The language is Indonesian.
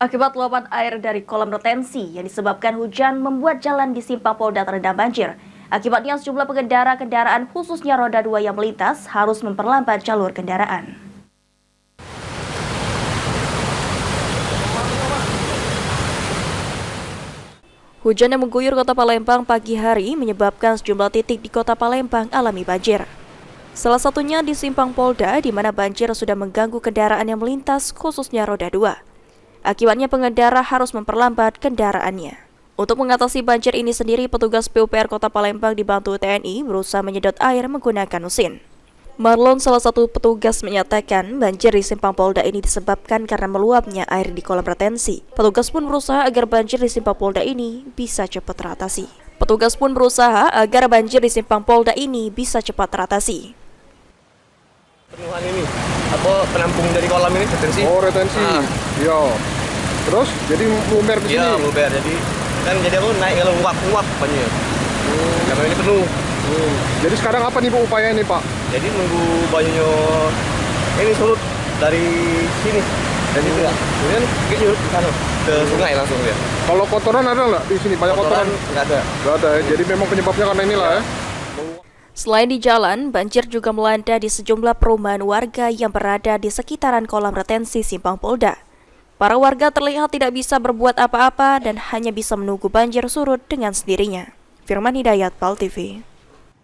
Akibat luapan air dari kolam retensi yang disebabkan hujan membuat jalan di Simpang Polda terendam banjir. Akibatnya sejumlah pengendara kendaraan khususnya roda 2 yang melintas harus memperlambat jalur kendaraan. Hujan yang mengguyur kota Palembang pagi hari menyebabkan sejumlah titik di kota Palembang alami banjir. Salah satunya di Simpang Polda, di mana banjir sudah mengganggu kendaraan yang melintas khususnya roda 2. Akibatnya pengendara harus memperlambat kendaraannya. Untuk mengatasi banjir ini sendiri, petugas PUPR Kota Palembang dibantu TNI berusaha menyedot air menggunakan mesin. Marlon, salah satu petugas, menyatakan banjir di Simpang Polda ini disebabkan karena meluapnya air di kolam retensi. Petugas pun berusaha agar banjir di Simpang Polda ini bisa cepat teratasi. Penuhan ini, penampung dari kolam ini retensi. Oh, retensi. Iya. Terus jadi meluber ke sini. Iya, meluber. Jadi aku naik kalau nguap banyak. Karena ini penuh. Jadi sekarang apa nih Bu upaya ini, Pak? Jadi nunggu banyaknya ini surut dari sini. Dan itu ya. Kemudian nyurut ke sana, ke sungai langsung ya. Kalau kotoran ada nggak di sini? Banyak kotoran? Nggak ada. Nggak ada ya. Jadi memang penyebabnya karena inilah ya. Selain di jalan, banjir juga melanda di sejumlah perumahan warga yang berada di sekitaran kolam retensi Simpang Polda. Para warga terlihat tidak bisa berbuat apa-apa dan hanya bisa menunggu banjir surut dengan sendirinya. Firman Hidayat, PAL TV.